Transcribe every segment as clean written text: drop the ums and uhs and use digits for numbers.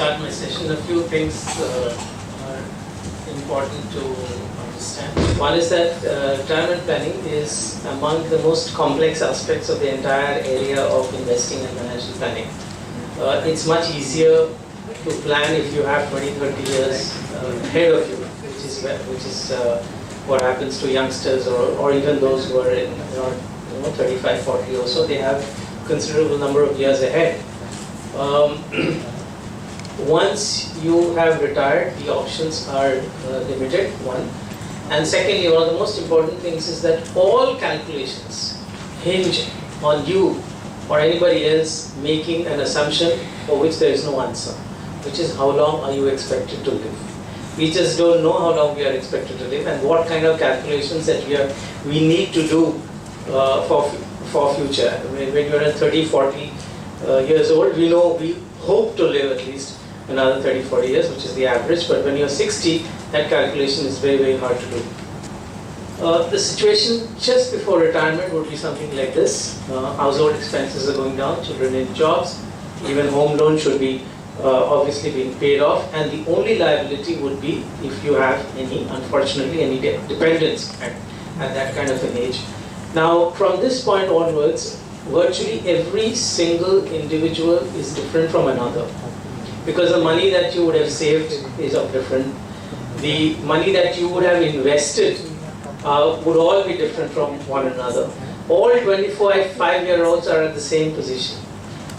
start my session, a few things are important to understand. One is that retirement planning is among the most complex aspects of the entire area of investing and financial planning. It's much easier to plan if you have 20-30 years ahead of you, which is what happens to youngsters or even those who are in 35-40 or so. They have considerable number of years ahead. Once you have retired, the options are limited, one. And secondly, one of the most important things is that all calculations hinge on you or anybody else making an assumption for which there is no answer, which is how long are you expected to live. We just don't know how long we are expected to live and what kind of calculations that we need to do for future. When you're at 30-40 years old, we know we hope to live at least another 30-40 years, which is the average, but when you're 60, that calculation is very, very hard to do. The situation just before retirement would be something like this. Household expenses are going down, children in jobs, even home loan should be obviously being paid off, and the only liability would be if you have unfortunately, any dependents at that kind of an age. Now, from this point onwards, virtually every single individual is different from another, because the money that you would have saved is of different. The money that you would have invested would all be different from one another. All 25-year-olds are at the same position.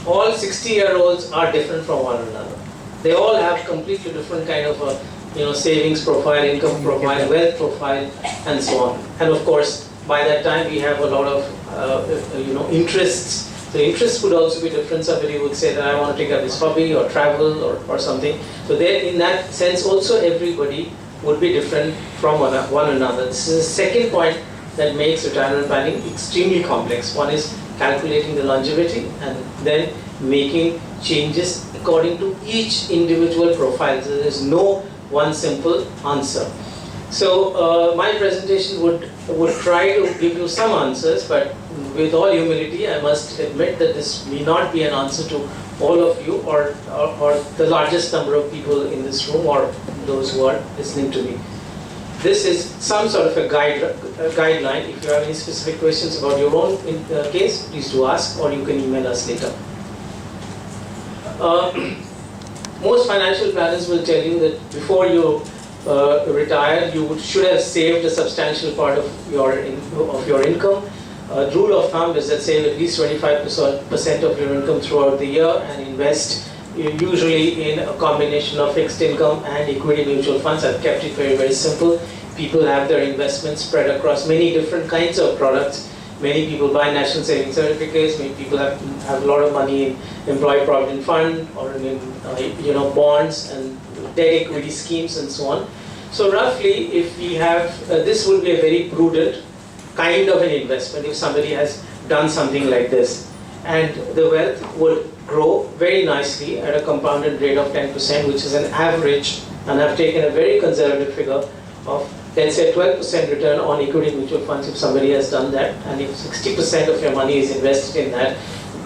All 60-year-olds are different from one another. They all have completely different kind of savings profile, income profile, wealth profile, and so on. And of course, by that time we have a lot of interests. The interests would also be different. Somebody would say that I want to take up this hobby or travel or something. So there, in that sense, also everybody would be different from one another. This is the second point that makes retirement planning extremely complex. One is calculating the longevity and then making changes according to each individual profile. So there is no one simple answer. So my presentation would try to give you some answers, but with all humility, I must admit that this may not be an answer to all of you or the largest number of people in this room or those who are listening to me. This is some sort of a guideline. If you have any specific questions about your own case, please do ask, or you can email us later. Most financial planners will tell you that before you retire, you should have saved a substantial part of your income. Rule of thumb is that save at least 25% of your income throughout the year and invest usually in a combination of fixed income and equity mutual funds. I've kept it very, very simple. People have their investments spread across many different kinds of products. Many people buy national savings certificates. Many people have a lot of money in employee provident fund or in bonds and debt equity schemes and so on. So roughly, if we have this would be a very prudent kind of an investment if somebody has done something like this, and the wealth would grow very nicely at a compounded rate of 10%, which is an average, and I've taken a very conservative figure of, let's say, 12% return on equity mutual funds if somebody has done that, and if 60% of your money is invested in that,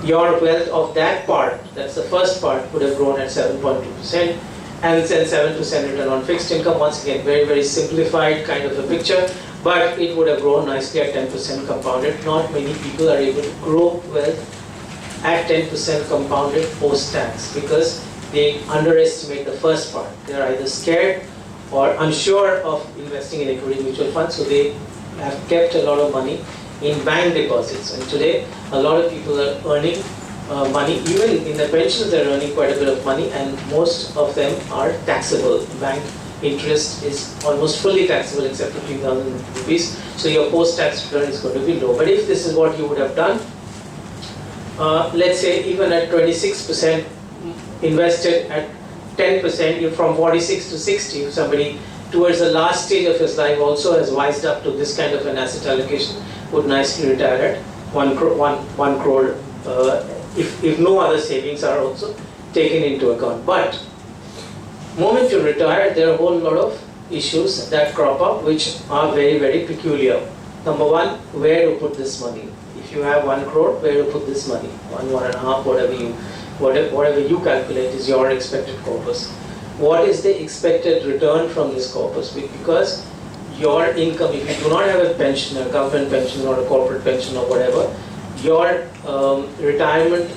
your wealth of that part, that's the first part, would have grown at 7.2%, and then 7% return on fixed income. Once again, very, very simplified kind of a picture, but it would have grown nicely at 10% compounded. Not many people are able to grow wealth at 10% compounded post-tax because they underestimate the first part. They're either scared or unsure of investing in equity mutual funds, so they have kept a lot of money in bank deposits. And today, a lot of people are earning money, even in the pensions they're earning quite a bit of money, and most of them are taxable. Bank interest is almost fully taxable except 15,000 rupees, so your post-tax return is going to be low. But if this is what you would have done, let's say even at 26% invested at 10%, from 46 to 60, if somebody towards the last stage of his life also has wised up to this kind of an asset allocation, would nicely retire at 1 crore if no other savings are also taken into account. But moment you retire, there are a whole lot of issues that crop up which are very, very peculiar. Number one, where to put this money? If you have 1 crore, where to put this money? 1.5, whatever you whatever you calculate is your expected corpus. What is the expected return from this corpus? Because your income, if you do not have a pension, a government pension or a corporate pension or whatever, your retirement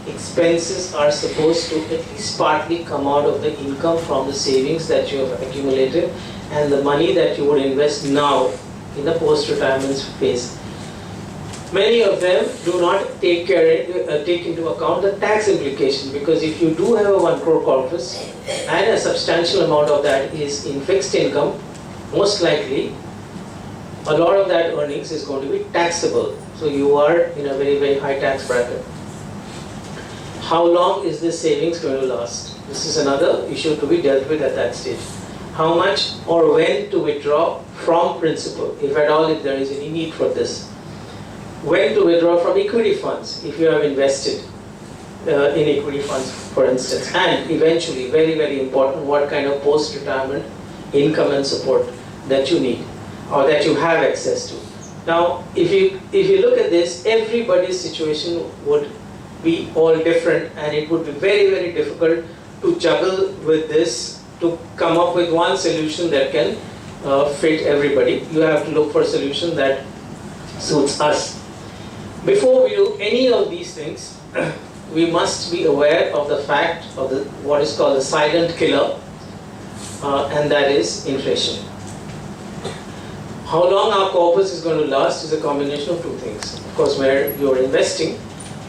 expenses are supposed to at least partly come out of the income from the savings that you have accumulated and the money that you would invest now in the post-retirement phase. Many of them do not take into account the tax implication, because if you do have a 1 crore corpus and a substantial amount of that is in fixed income, most likely a lot of that earnings is going to be taxable. So you are in a very, very high tax bracket. How long is this savings going to last? This is another issue to be dealt with at that stage. How much or when to withdraw from principal, if at all, if there is any need for this. When to withdraw from equity funds, if you have invested in equity funds, for instance. And eventually, very, very important, what kind of post-retirement income and support that you need or that you have access to. Now, if you look at this, everybody's situation would be all different, and it would be very, very difficult to juggle with this to come up with one solution that can fit everybody. You have to look for a solution that suits us. Before we do any of these things, we must be aware of the fact of what is called the silent killer, and that is inflation. How long our corpus is going to last is a combination of two things. Of course, where you're investing,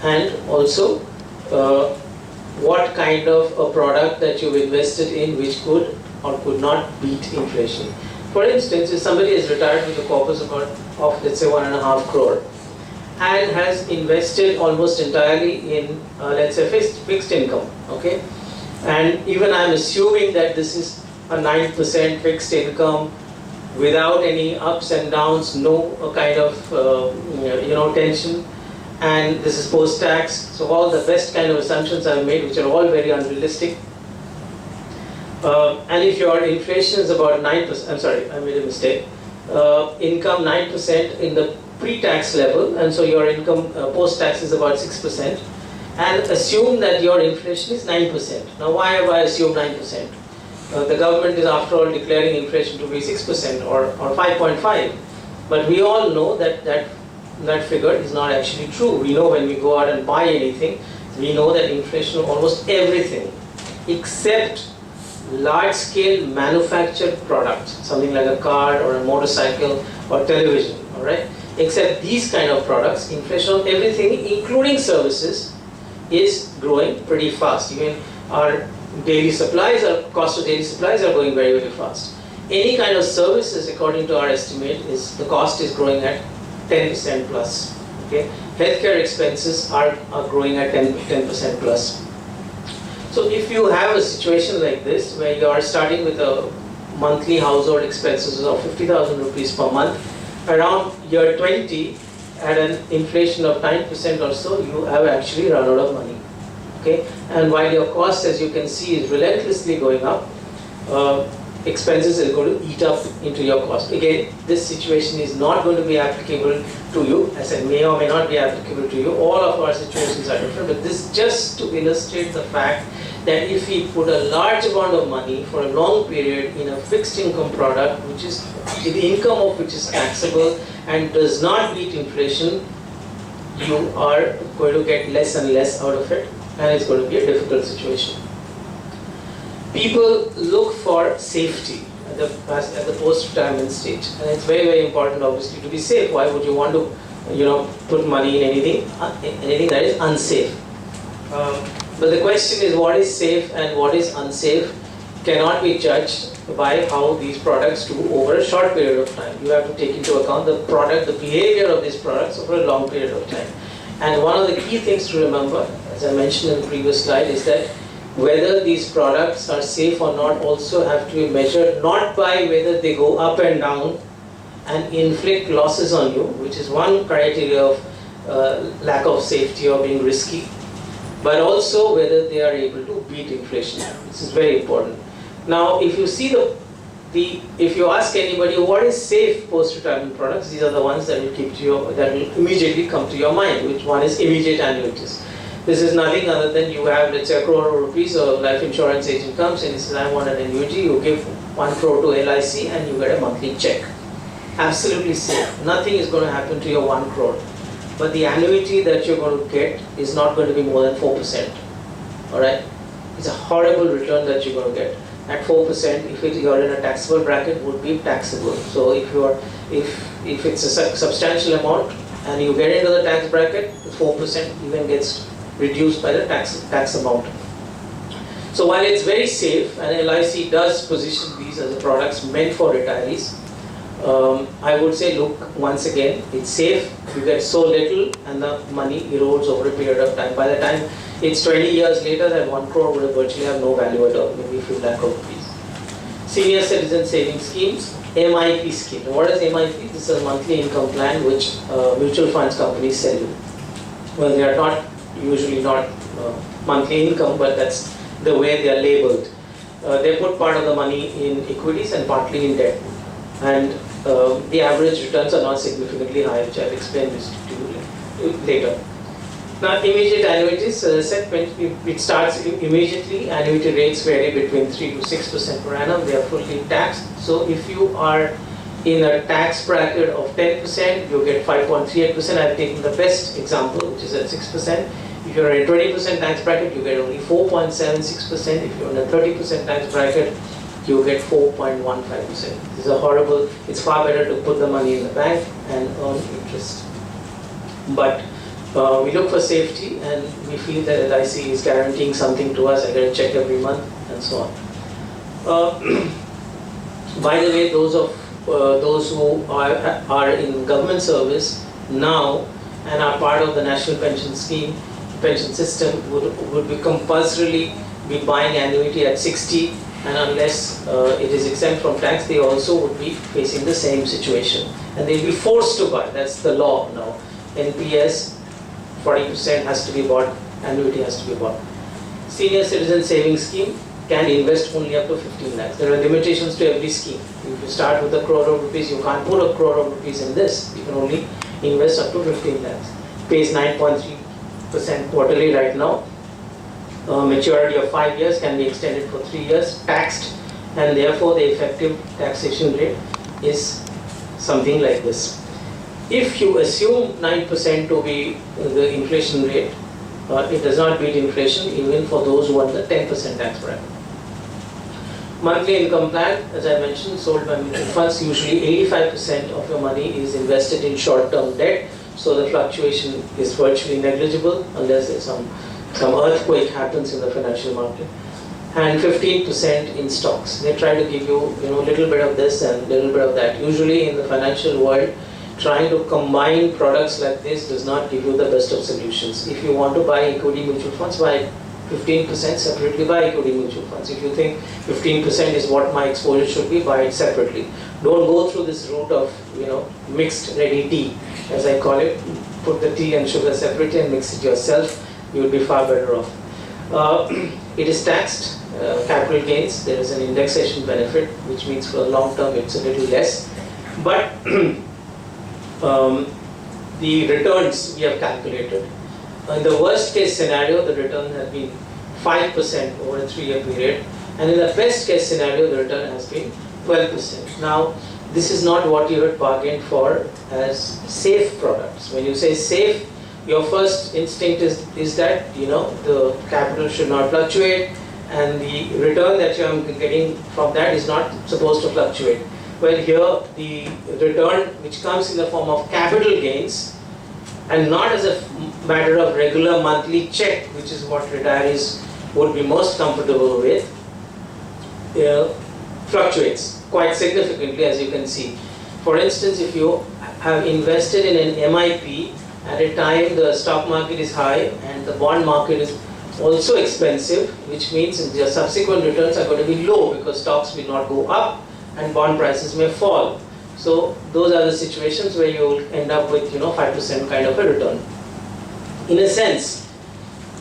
and also what kind of a product that you've invested in which could or could not beat inflation. For instance, if somebody is retired with a corpus of let's say 1.5 crore and has invested almost entirely in let's say fixed income, okay? And even I'm assuming that this is a 9% fixed income without any ups and downs, no kind of tension, and this is post-tax, so all the best kind of assumptions I've made, which are all very unrealistic. And if your inflation is about 9%, I'm sorry, I made a mistake, income 9% in the pre-tax level, and so your income post-tax is about 6%, and assume that your inflation is 9%. Now why have I assumed 9%? The government is after all declaring inflation to be 6% or 5.5, but we all know that figure is not actually true. We know when we go out and buy anything, we know that inflation of almost everything except large-scale manufactured products, something like a car or a motorcycle or television, all right? Except these kind of products, inflation of everything, including services, is growing pretty fast. Even our daily supplies, our cost of daily supplies are going very, very fast. Any kind of services, according to our estimate, the cost is growing at 10% plus. Okay, healthcare expenses are growing at 10% plus. So if you have a situation like this, where you are starting with a monthly household expenses of 50,000 rupees per month, around year 20, at an inflation of 9% or so, you have actually run out of money. Okay, and while your cost, as you can see, is relentlessly going up, expenses are going to eat up into your cost. Again, this situation is not going to be applicable to you. I said may or may not be applicable to you. All of our situations are different, but this just to illustrate the fact that if we put a large amount of money for a long period in a fixed income product, which is the income of which is taxable and does not beat inflation, you are going to get less and less out of it, and it's going to be a difficult situation. People look for safety at the post-retirement stage, and it's very, very important, obviously, to be safe. Why would you want to, put money in anything that is unsafe? But the question is, what is safe and what is unsafe cannot be judged by how these products do over a short period of time. You have to take into account the behavior of these products over a long period of time. And one of the key things to remember, as I mentioned in the previous slide, is that whether these products are safe or not also have to be measured not by whether they go up and down and inflict losses on you, which is one criteria of lack of safety or being risky, but also whether they are able to beat inflation. This is very important. Now, if you see if you ask anybody what is safe post-retirement products, these are the ones that will immediately come to your mind. Which one is immediate annuities? This is nothing other than you have, let's say, 1 crore rupees, a life insurance agent comes and he says, I want an annuity, you give 1 crore to LIC and you get a monthly check. Absolutely safe. Nothing is going to happen to your 1 crore. But the annuity that you're going to get is not going to be more than 4%. Alright? It's a horrible return that you're going to get. At 4%, if you're in a taxable bracket, would be taxable. So if it's a substantial amount and you get into the tax bracket, 4% even gets reduced by the tax amount. So while it's very safe, and LIC does position these as products meant for retirees, I would say, look, once again, it's safe, you get so little and the money erodes over a period of time. By the time it's 20 years later, that 1 crore would virtually have no value at all, maybe a few lakh of rupees. Senior Citizen Savings Schemes, MIP scheme. Now, what is MIP? This is a monthly income plan which mutual funds companies sell you. Well, they are not usually not monthly income, but that's the way they are labeled. They put part of the money in equities and partly in debt. And the average returns are not significantly high, which I'll explain this to you later. Now, immediate annuities, as I said, it starts immediately. Annuity rates vary between 3 to 6% per annum. They are fully taxed. So if you are in a tax bracket of 10%, you get 5.38%. I've taken the best example, which is at 6%. If you're in a 20% tax bracket, you get only 4.76%. If you're in a 30% tax bracket, you get 4.15%. This is a horrible, it's far better to put the money in the bank and earn interest. But we look for safety and we feel that LIC is guaranteeing something to us. I get a check every month and so on. By the way, those who are in government service now and are part of the national pension scheme, pension system would be compulsorily be buying annuity at 60, and unless it is exempt from tax, they also would be facing the same situation. And they'll be forced to buy, that's the law now. NPS, 40% has to be bought, annuity has to be bought. Senior Citizen Savings Scheme can invest only up to 15 lakhs. There are limitations to every scheme. If you start with 1 crore of rupees, you can't put 1 crore of rupees in this. You can only invest up to 15 lakhs. Pays 9.3% quarterly right now. Maturity of 5 years can be extended for 3 years, taxed, and therefore the effective taxation rate is something like this. If you assume 9% to be the inflation rate, it does not beat inflation even for those who are the 10% tax bracket. Monthly income plan, as I mentioned, sold by mutual funds. Usually 85% of your money is invested in short-term debt, so the fluctuation is virtually negligible unless there's some earthquake happens in the financial market. And 15% in stocks. They try to give you, a little bit of this and a little bit of that. Usually in the financial world, trying to combine products like this does not give you the best of solutions. If you want to buy equity mutual funds, buy 15% separately, buy equity mutual funds. If you think 15% is what my exposure should be, buy it separately. Don't go through this route of, mixed ready tea, as I call it. Put the tea and sugar separately and mix it yourself. You will be far better off. It is taxed, capital gains. There is an indexation benefit, which means for the long term it's a little less. But the returns we have calculated. In the worst case scenario, the return has been 5% over a 3-year period, and in the best case scenario, the return has been 12%. Now, this is not what you had bargained for as safe products. When you say safe, your first instinct is that the capital should not fluctuate, and the return that you are getting from that is not supposed to fluctuate. Well, here the return which comes in the form of capital gains and not as a matter of regular monthly check, which is what retirees would be most comfortable with, fluctuates quite significantly, as you can see. For instance, if you have invested in an MIP at a time the stock market is high and the bond market is also expensive, which means your subsequent returns are going to be low because stocks will not go up and bond prices may fall. So those are the situations where you will end up with 5% kind of a return. In a sense,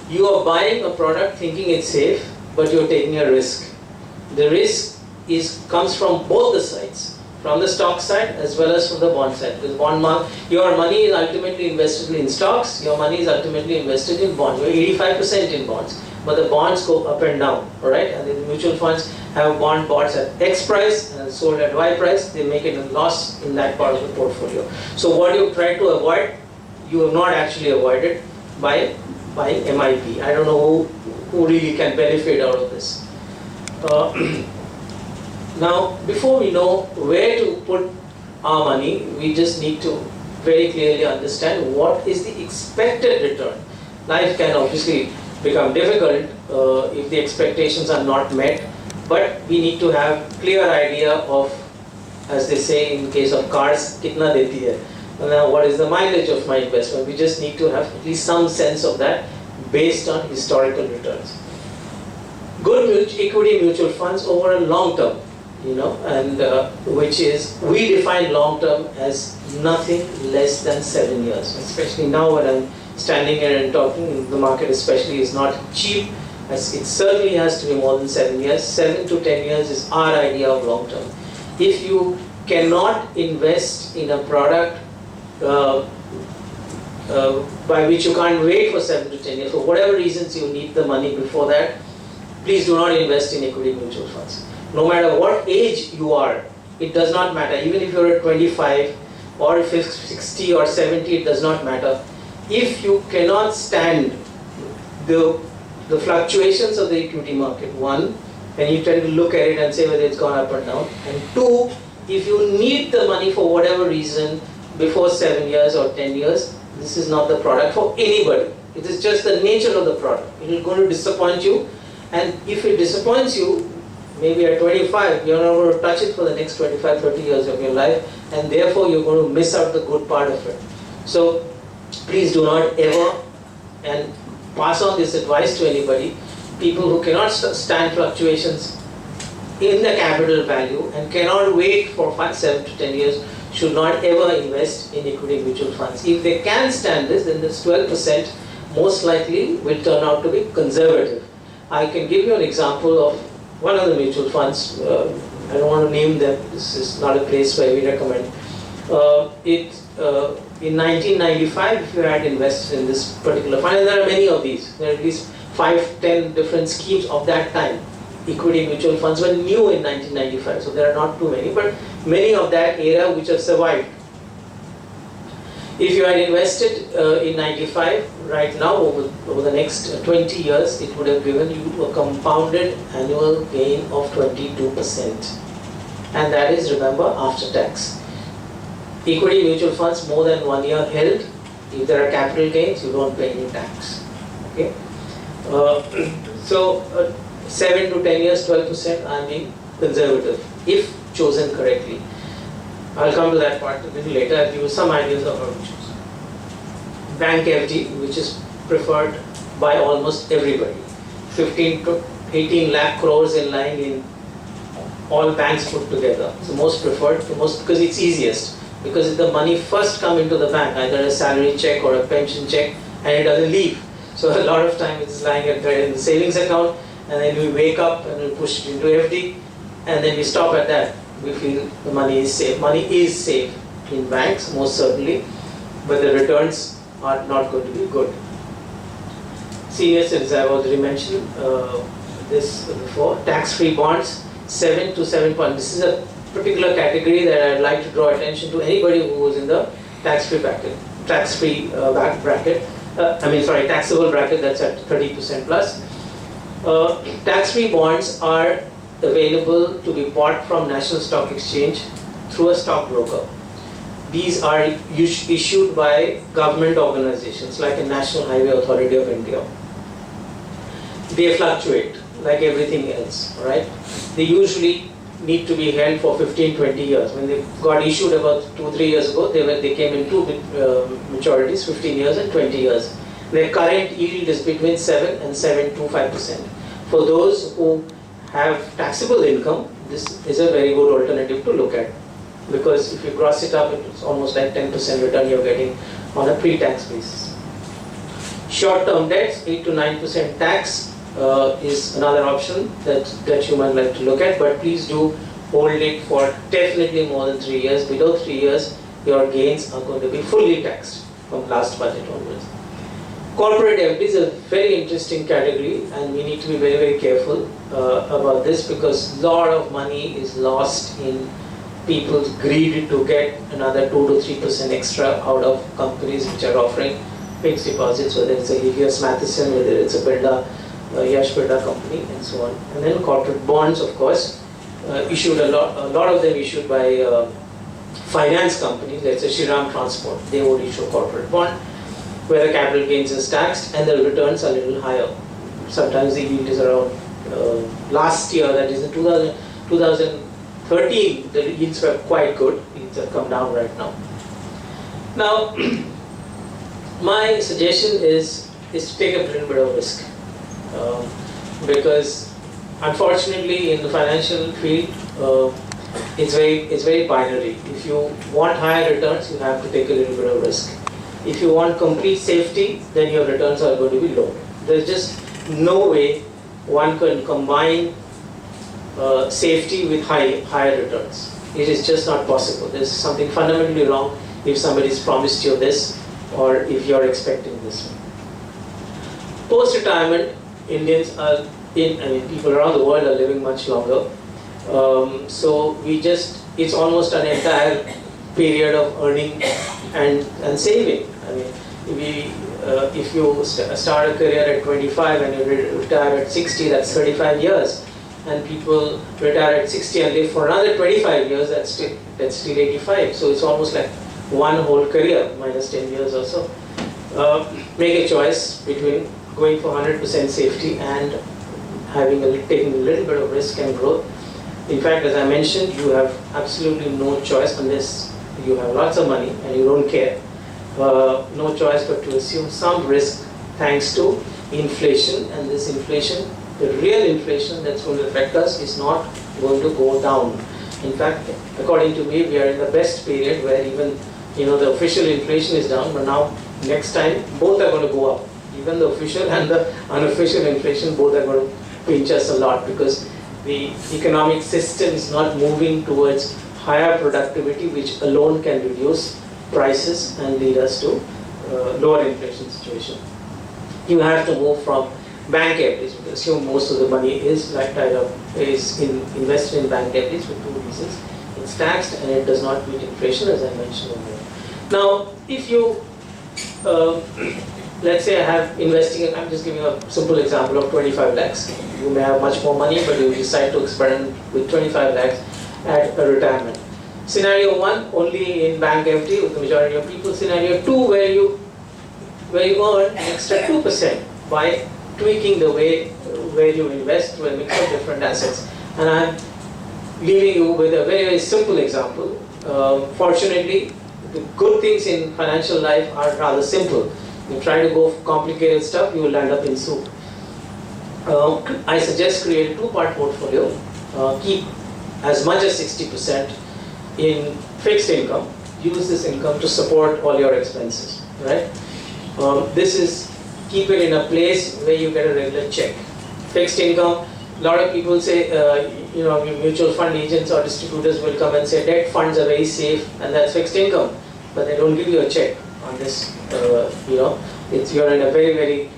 you are buying a product thinking it's safe, but you're taking a risk. The risk comes from both the sides. from the stock side as well as from the bond side. Because your money is ultimately invested in stocks, your money is ultimately invested in bonds. You're 85% in bonds, but the bonds go up and down, all right? And the mutual funds have bond bought at X price and sold at Y price. They make it a loss in that part of the portfolio. So what you try to avoid, you have not actually avoided by MIP. I don't know who really can benefit out of this. Now, before we know where to put our money, we just need to very clearly understand what is the expected return. Life can obviously become difficult if the expectations are not met, but we need to have clear idea of, as they say in case of cars, kitna deti hai. Now, what is the mileage of my investment? We just need to have at least some sense of that based on historical returns. Good equity mutual funds over a long term, and which is, we define long term as nothing less than 7 years. Especially now when I'm standing here and talking, the market especially is not cheap. As it certainly has to be more than 7 years. 7 to 10 years is our idea of long term. If you cannot invest in a product by which you can't wait for 7 to 10 years, for whatever reasons you need the money before that, please do not invest in equity mutual funds. No matter what age you are, it does not matter. Even if you're at 25 or 60 or 70, it does not matter. If you cannot stand the fluctuations of the equity market, one, and you tend to look at it and say whether it's gone up or down, and two, if you need the money for whatever reason before 7 years or 10 years, this is not the product for anybody. It is just the nature of the product. It is going to disappoint you, and if it disappoints you, maybe at 25, you're not going to touch it for the next 25, 30 years of your life, and therefore you're going to miss out the good part of it. So please do not ever, and pass on this advice to anybody, people who cannot stand fluctuations in the capital value and cannot wait for 7 to 10 years should not ever invest in equity mutual funds. If they can stand this, then this 12% most likely will turn out to be conservative. I can give you an example of one of the mutual funds. I don't want to name them, this is not a place where we recommend. In 1995, if you had invested in this particular fund, and there are many of these, there are at least 5-10 different schemes of that time. Equity mutual funds were new in 1995, so there are not too many, but many of that era which have survived. If you had invested in 95, right now, over the next 20 years, it would have given you a compounded annual gain of 22%. And that is, remember, after tax. Equity mutual funds more than 1 year held, if there are capital gains, you don't pay any tax. Okay? So 7 to 10 years, 12%, I'm being conservative, if chosen correctly. I'll come to that part a little later. I'll give you some ideas of how to choose. Bank FD, which is preferred by almost everybody. 15 to 18 lakh crores in lying in all banks put together. It's the most preferred, because it's easiest. Because if the money first come into the bank, either a salary check or a pension check, and it doesn't leave. So a lot of time it's lying in the savings account, and then we wake up and we push it into FD, and then we stop at that. We feel the money is safe. Money is safe in banks, most certainly, but the returns are not going to be good. Senior citizens, I've already mentioned this before. Tax-free bonds, 7 to 7 point. This is a particular category that I'd like to draw attention to anybody who is in the tax-free bracket. Taxable bracket that's at 30% plus. Tax-free bonds are available to be bought from National Stock Exchange through a stockbroker. These are issued by government organizations like the National Highway Authority of India. They fluctuate like everything else, right? They usually need to be held for 15-20 years. When they got issued about 2-3 years ago, they came in two maturities, 15 years and 20 years. Their current yield is between 7 and 7.25%. For those who have taxable income, this is a very good alternative to look at, because if you gross it up, it's almost like 10% return you're getting on a pre-tax basis. Short-term debts, 8 to 9% tax is another option that you might like to look at, but please do hold it for definitely more than 3 years. Below 3 years, your gains are going to be fully taxed from last budget onwards. Corporate FD is a very interesting category, and we need to be very, very careful about this, because a lot of money is lost in people's greed to get another 2 to 3% extra out of companies which are offering fixed deposits, whether it's a Helios Matheson, whether it's a Yash Birla company, and so on. And then corporate bonds, of course, issued a lot of them issued by finance companies. Let's say Shriram Transport, they would issue corporate bond, where the capital gains is taxed and the returns are a little higher. Sometimes the yield is around, last year, that is in 2013, the yields were quite good. Yields have come down right now. Now, my suggestion is to take a little bit of risk, because unfortunately in the financial field, it's very binary. If you want higher returns, you have to take a little bit of risk. If you want complete safety, then your returns are going to be low. There's just no way one can combine safety with higher returns. It is just not possible. There's something fundamentally wrong if somebody's promised you this, or if you're expecting this. Post-retirement, Indians are people around the world are living much longer. So it's almost an entire period of earning and saving. If you start a career at 25 and you retire at 60, that's 35 years. And people retire at 60 and live for another 25 years, that's still 85. So it's almost like one whole career, minus 10 years or so. Make a choice between going for 100% safety and taking a little bit of risk and growth. In fact, as I mentioned, you have absolutely no choice unless you have lots of money and you don't care. No choice but to assume some risk thanks to inflation, and this inflation, the real inflation that's going to affect us, is not going to go down. In fact, according to me, we are in the best period where even the official inflation is down, but now next time both are going to go up. Even the official and the unofficial inflation, both are going to pinch us a lot, because the economic system is not moving towards higher productivity, which alone can reduce prices and lead us to lower inflation situation. You have to move from bank FDs. Assume most of the money is invested in bank FDs for two reasons. It's taxed and it does not beat inflation, as I mentioned earlier. Now, if you let's say I have investing, I'm just giving a simple example of 25 lakhs. You may have much more money, but you decide to experiment with 25 lakhs at a retirement. Scenario 1, only in bank FD with the majority of people. Scenario 2, where you earn an extra 2% by tweaking the way where you invest to a mix of different assets. And I'm leaving you with a very, very simple example. Fortunately, the good things in financial life are rather simple. You try to go for complicated stuff, you will end up in soup. I suggest create a two-part portfolio. Keep as much as 60% in fixed income. Use this income to support all your expenses, right? Keep it in a place where you get a regular check. Fixed income, a lot of people say, mutual fund agents or distributors will come and say debt funds are very safe and that's fixed income, but they don't give you a check on this. You're in a very, very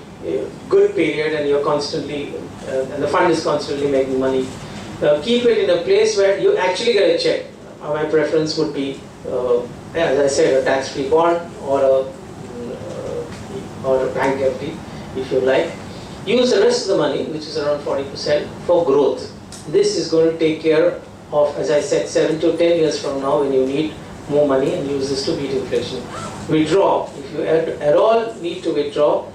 good period and you're constantly, and the fund is constantly making money. Keep it in a place where you actually get a check. My preference would be, as I said, a tax-free bond or a bank FD, if you like. Use the rest of the money, which is around 40%, for growth. This is going to take care of, as I said, 7 to 10 years from now when you need more money, and use this to beat inflation. Withdraw. If you at all need to withdraw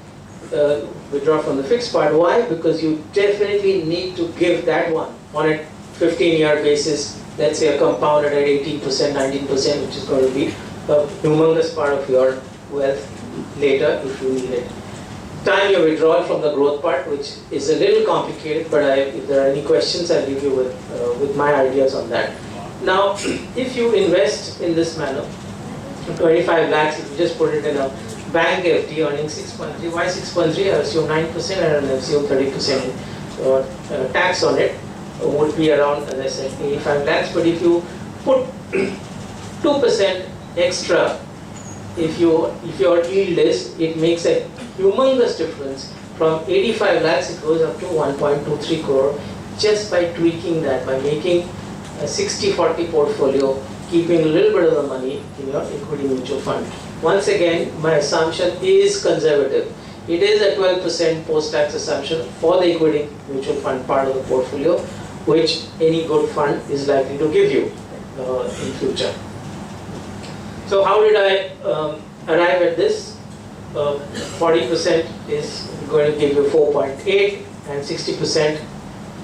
from the fixed part. Why? Because you definitely need to give that one on a 15-year basis. Let's say a compounded at 18%, 19%, which is going to be a humongous part of your wealth later if you need it. Time your withdrawal from the growth part, which is a little complicated, but if there are any questions, I'll leave you with my ideas on that. Now, if you invest in this manner, 25 lakhs, if you just put it in a bank FD earning 6.3, why 6.3? I assume 9% and I assume 30% tax on it. would be around, as I said, 85 lakhs. But if you put 2% extra, if your yield is, it makes a humongous difference. From 85 lakhs, it goes up to 1.23 crore just by tweaking that, by making a 60-40 portfolio, keeping a little bit of the money in your equity mutual fund. Once again, my assumption is conservative. It is a 12% post-tax assumption for the equity mutual fund part of the portfolio, which any good fund is likely to give you in future. So how did I arrive at this? 40% is going to give you 4.8, and 60%,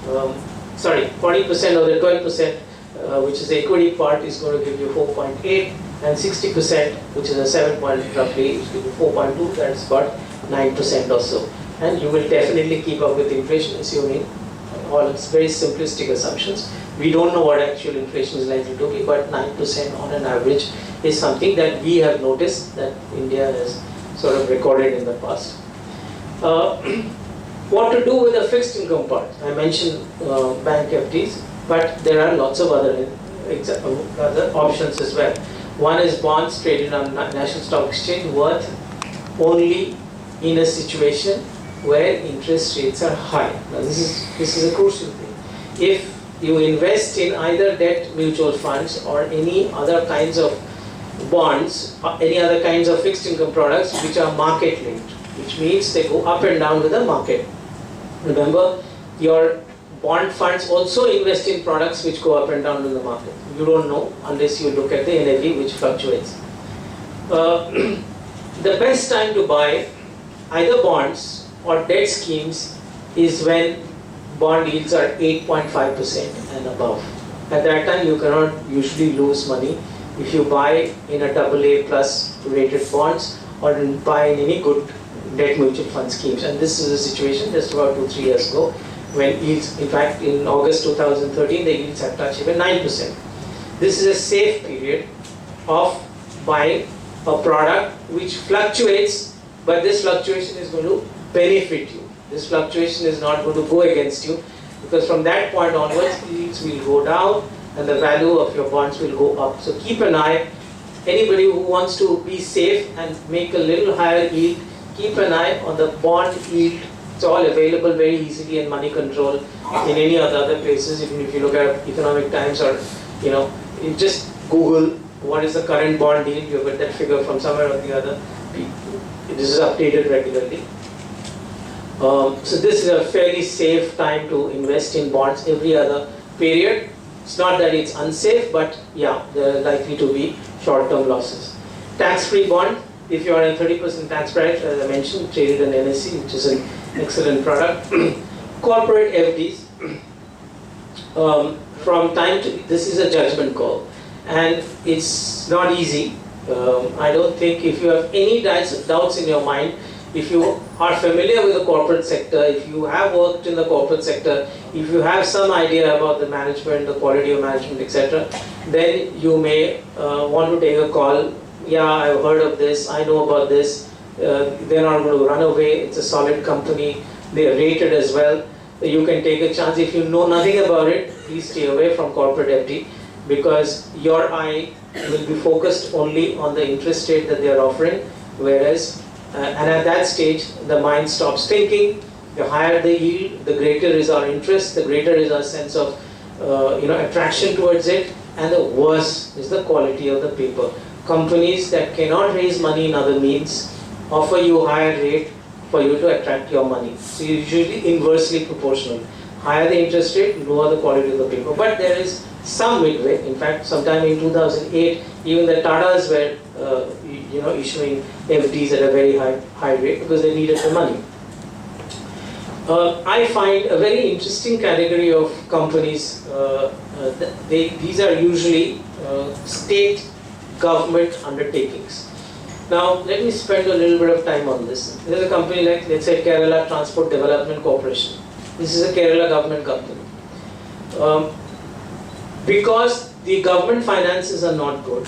40% of the 12%, which is the equity part, is going to give you 4.8, and 60%, which is a 7 point roughly, is give you 4.2, that's about 9% or so. And you will definitely keep up with inflation, assuming all its very simplistic assumptions. We don't know what actual inflation is likely to be, but 9% on an average is something that we have noticed that India has sort of recorded in the past. What to do with a fixed income part? I mentioned bank FDs, but there are lots of other options as well. One is bonds traded on National Stock Exchange, worth only in a situation where interest rates are high. Now this is a crucial thing. If you invest in either debt mutual funds or any other kinds of bonds, any other kinds of fixed income products which are market linked, which means they go up and down with the market. Remember, your bond funds also invest in products which go up and down with the market. You don't know unless you look at the NAV, which fluctuates. The best time to buy either bonds or debt schemes is when bond yields are 8.5% and above. At that time, you cannot usually lose money if you buy in a AA plus rated bonds or buy in any good debt mutual fund schemes. And this is a situation just about 2-3 years ago when yields, in fact in August 2013, the yields have touched even 9%. This is a safe period of buying a product which fluctuates, but this fluctuation is going to benefit you. This fluctuation is not going to go against you, because from that point onwards, yields will go down and the value of your bonds will go up. So keep an eye. Anybody who wants to be safe and make a little higher yield, keep an eye on the bond yield. It's all available very easily in Money Control, in any other places. Even if you look at Economic Times, or you just Google what is the current bond yield, you get that figure from somewhere or the other. This is updated regularly. So this is a fairly safe time to invest in bonds every other period. It's not that it's unsafe, but yeah, there are likely to be short-term losses. Tax-free bond, if you are in 30% tax bracket, as I mentioned, traded in NSE, which is an excellent product. Corporate FDs, from time to, this is a judgment call, and it's not easy. I don't think, if you have any doubts in your mind, if you are familiar with the corporate sector, if you have worked in the corporate sector, if you have some idea about the management, the quality of management, etc., then you may want to take a call. Yeah, I've heard of this, I know about this, they're not going to run away, it's a solid company, they are rated as well. You can take a chance. If you know nothing about it, please stay away from corporate FD, because your eye will be focused only on the interest rate that they are offering, whereas and at that stage the mind stops thinking. The higher the yield, the greater is our interest, the greater is our sense of attraction towards it, and the worse is the quality of the paper. Companies that cannot raise money in other means offer you higher rate for you to attract your money. So usually inversely proportional. Higher the interest rate, lower the quality of the paper. But there is some midway. In fact, sometime in 2008, even the Tatas were issuing FDs at a very high rate because they needed the money. I find a very interesting category of companies. These are usually state government undertakings. Now, let me spend a little bit of time on this. There's a company like, let's say, Kerala Transport Development Corporation. This is a Kerala government company. Because the government finances are not good,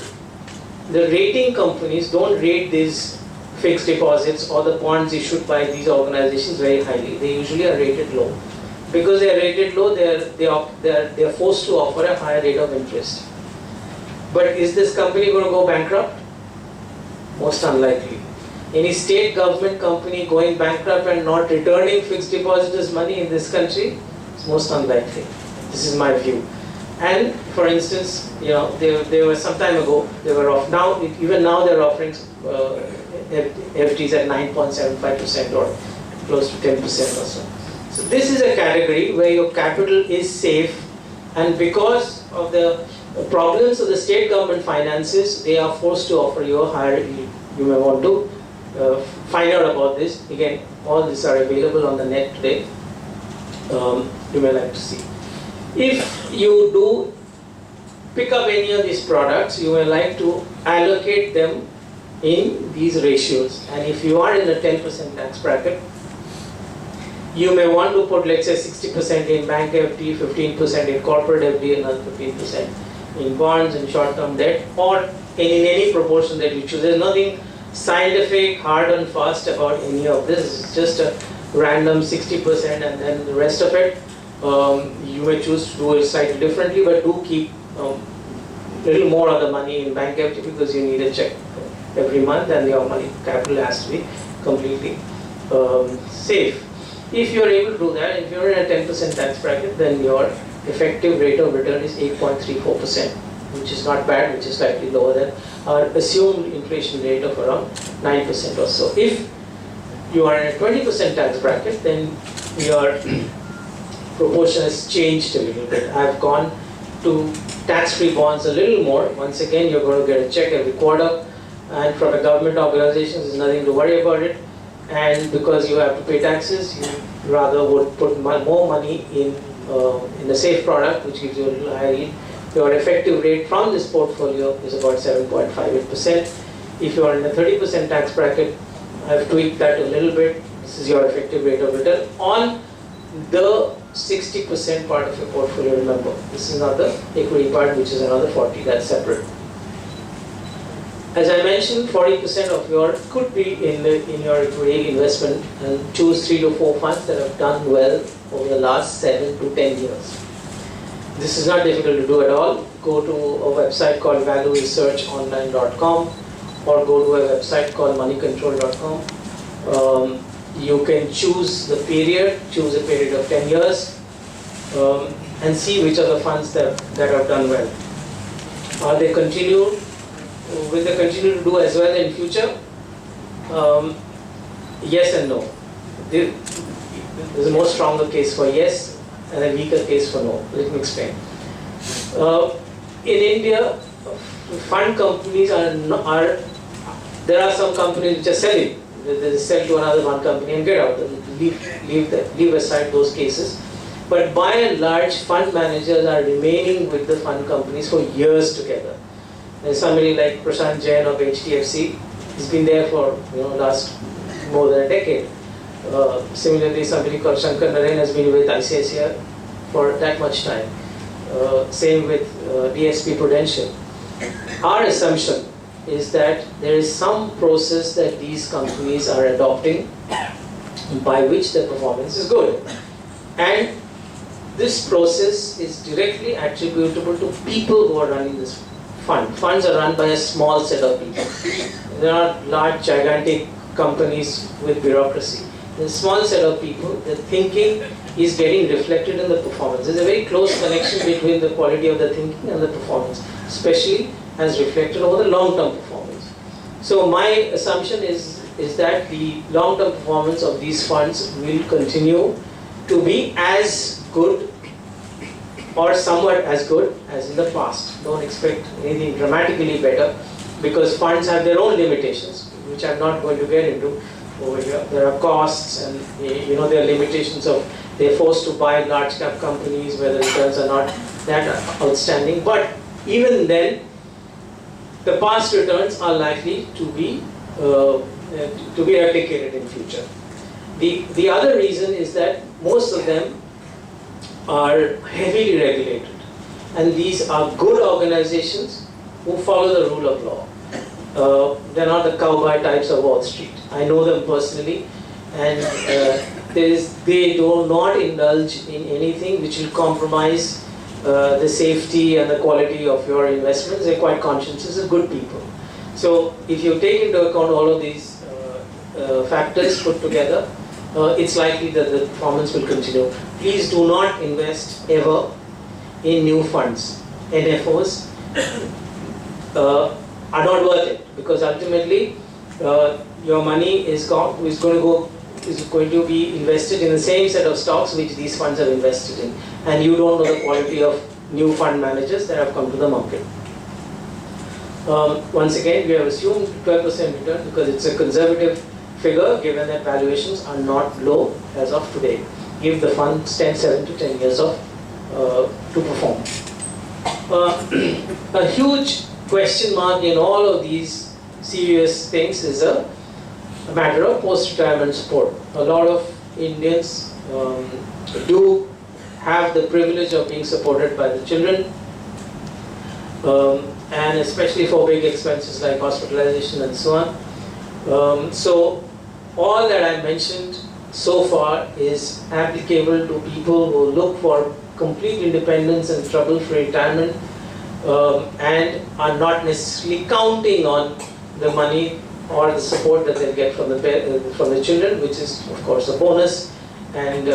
the rating companies don't rate these fixed deposits or the bonds issued by these organizations very highly. They usually are rated low. because they are rated low, they are forced to offer a higher rate of interest. But is this company going to go bankrupt? Most unlikely. Any state government company going bankrupt and not returning fixed depositors' money in this country is most unlikely. This is my view. And for instance, they were some time ago, they were off. Now, even now, they're offering FDs at 9.75% or close to 10% or so. So this is a category where your capital is safe, and because of the problems of the state government finances, they are forced to offer you a higher yield. You may want to find out about this. Again, all these are available on the net today. You may like to see. If you do pick up any of these products, you may like to allocate them in these ratios. And if you are in the 10% tax bracket, you may want to put, let's say, 60% in bank FD, 15% in corporate FD, another 15% in bonds and short-term debt, or in any proportion that you choose. There's nothing scientific, hard and fast about any of this. It's just a random 60%, and then the rest of it, you may choose to do it slightly differently, but do keep a little more of the money in bank FD because you need a check every month, and your money capital has to be completely safe. If you're able to do that, if you're in a 10% tax bracket, then your effective rate of return is 8.34%, which is not bad, which is slightly lower than our assumed inflation rate of around 9% or so. If you are in a 20% tax bracket, then your proportion has changed a little bit. I've gone to tax-free bonds a little more. Once again, you're going to get a check every quarter, and from a government organization, there's nothing to worry about it. And because you have to pay taxes, you rather would put more money in a safe product, which gives you a little higher yield. Your effective rate from this portfolio is about 7.58%. If you are in a 30% tax bracket, I've tweaked that a little bit. This is your effective rate of return on the 60% part of your portfolio. Remember, this is not the equity part, which is another 40. That's separate. As I mentioned, 40% of your could be in your equity investment, and choose 3 to 4 funds that have done well over the last 7 to 10 years. This is not difficult to do at all. Go to a website called valueresearchonline.com or go to a website called moneycontrol.com. You can choose the period, choose a period of 10 years, and see which are the funds that have done well. Are they continued? Will they continue to do as well in future? Yes and no. There's a more stronger case for yes and a weaker case for no. Let me explain. In India, fund companies there are some companies which are selling. They sell to another one company and get out and leave aside those cases. But by and large, fund managers are remaining with the fund companies for years together. There's somebody like Prashant Jain of HDFC. He's been there for last more than a decade. Similarly, somebody called Shankar Narayan has been with ICICI for that much time. Same with DSP Prudential. Our assumption is that there is some process that these companies are adopting by which the performance is good. And this process is directly attributable to people who are running this fund. Funds are run by a small set of people. There are large, gigantic companies with bureaucracy. There's a small set of people. The thinking is getting reflected in the performance. There's a very close connection between the quality of the thinking and the performance, especially as reflected over the long-term performance. So my assumption is that the long-term performance of these funds will continue to be as good or somewhat as good as in the past. Don't expect anything dramatically better, because funds have their own limitations, which I'm not going to get into over here. There are costs, and there are limitations of they're forced to buy large cap companies where the returns are not that outstanding. But even then, the past returns are likely to be replicated in future. The other reason is that most of them are heavily regulated, and these are good organizations who follow the rule of law. They're not the cowboy types of Wall Street. I know them personally. and they do not indulge in anything which will compromise the safety and the quality of your investments. They're quite conscientious and good people. So if you take into account all of these factors put together, it's likely that the performance will continue. Please do not invest ever in new funds. NFOs are not worth it, because ultimately your money is going to be invested in the same set of stocks which these funds are invested in, and you don't know the quality of new fund managers that have come to the market. Once again, we have assumed 12% return because it's a conservative figure given that valuations are not low as of today. Give the funds 7 to 10 years of to perform. A huge question mark in all of these serious things is a matter of post-retirement support. A lot of Indians do have the privilege of being supported by the children, and especially for big expenses like hospitalization and so on. So all that I mentioned so far is applicable to people who look for complete independence and trouble-free retirement, and are not necessarily counting on the money or the support that they'll get from the children, which is of course a bonus, and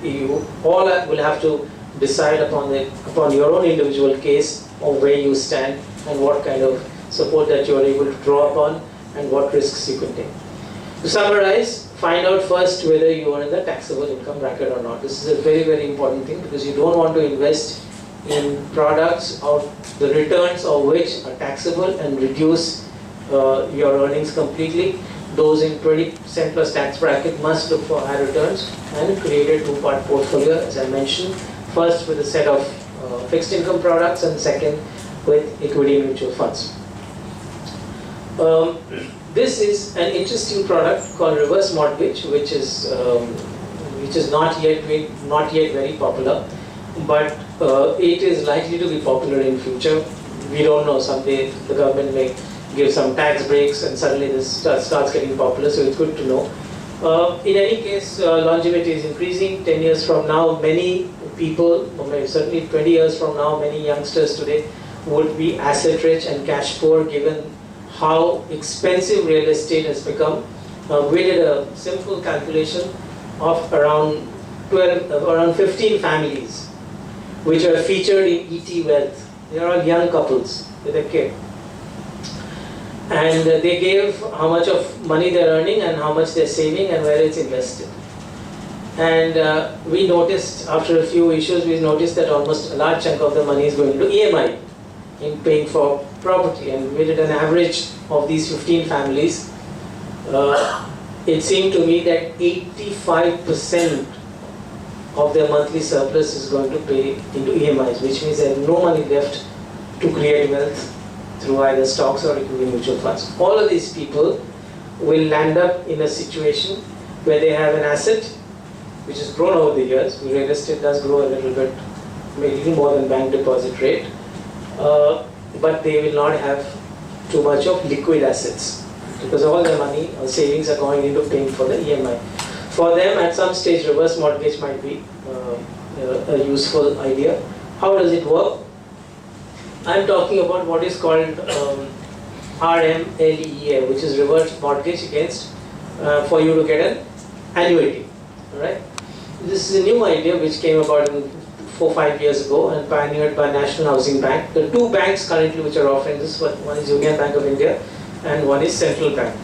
you all will have to decide upon your own individual case of where you stand and what kind of support that you are able to draw upon and what risks you can take. To summarize, find out first whether you are in the taxable income bracket or not. This is a very, very important thing, because you don't want to invest in products of the returns of which are taxable and reduce your earnings completely. Those in 20% plus tax bracket must look for high returns and create a two-part portfolio, as I mentioned. First with a set of fixed income products, and second with equity mutual funds. This is an interesting product called reverse mortgage, which is not yet very popular, but it is likely to be popular in future. We don't know, someday the government may give some tax breaks and suddenly this starts getting popular, so it's good to know. In any case, longevity is increasing. 10 years from now, many people, or maybe certainly 20 years from now, many youngsters today would be asset rich and cash poor, given how expensive real estate has become. We did a simple calculation of around 15 families which are featured in ET Wealth. They are all young couples with a kid. And they gave how much of money they're earning and how much they're saving and where it's invested. And we noticed, after a few issues, we noticed that almost a large chunk of the money is going to EMI in paying for property. And we did an average of these 15 families. It seemed to me that 85% of their monthly surplus is going to pay into EMIs, which means they have no money left to create wealth through either stocks or equity mutual funds. All of these people will land up in a situation where they have an asset which has grown over the years. Real estate does grow a little bit, maybe more than bank deposit rate, but they will not have too much of liquid assets, because all their money or savings are going into paying for the EMI. For them, at some stage, reverse mortgage might be a useful idea. How does it work? I'm talking about what is called RMLEA, which is reverse mortgage against for you to get an annuity. All right. This is a new idea which came about 4-5 years ago and pioneered by National Housing Bank. The two banks currently which are offering this, one is Union Bank of India and one is Central Bank.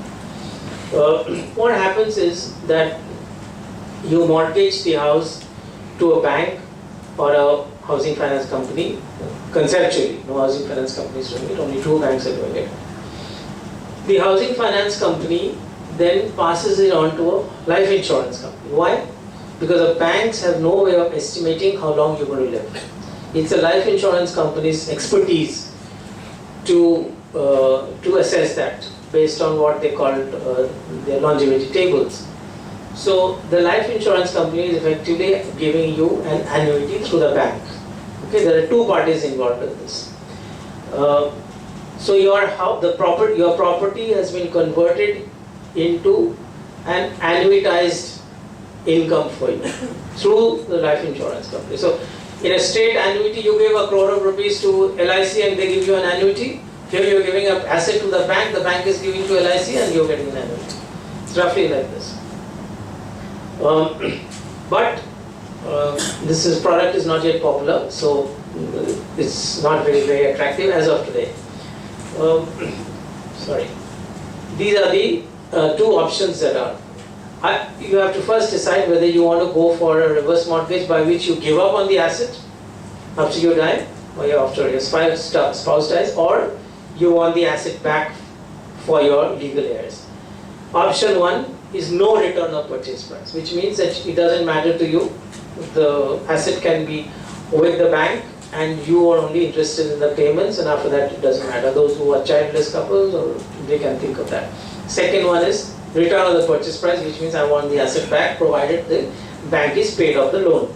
What happens is that you mortgage the house to a bank or a housing finance company. Conceptually, no housing finance company is doing it, only two banks are doing it. The housing finance company then passes it on to a life insurance company. Why? Because the banks have no way of estimating how long you're going to live. It's a life insurance company's expertise to assess that based on what they call their longevity tables. So the life insurance company is effectively giving you an annuity through the bank. Okay, there are two parties involved in this. So your property has been converted into an annuitized income for you through the life insurance company. So in a straight annuity, you give a crore of rupees to LIC and they give you an annuity. Here you are giving an asset to the bank is giving to LIC and you are getting an annuity. It's roughly like this. But this product is not yet popular, so it's not very attractive as of today. Sorry. These are the two options that are. You have to first decide whether you want to go for a reverse mortgage by which you give up on the asset after you die or after your spouse dies, or you want the asset back for your legal heirs. Option 1 is no return of purchase price, which means that it doesn't matter to you. The asset can be with the bank and you are only interested in the payments, and after that it doesn't matter. Those who are childless couples, or they can think of that. Second one is return of the purchase price, which means I want the asset back provided the bank is paid off the loan.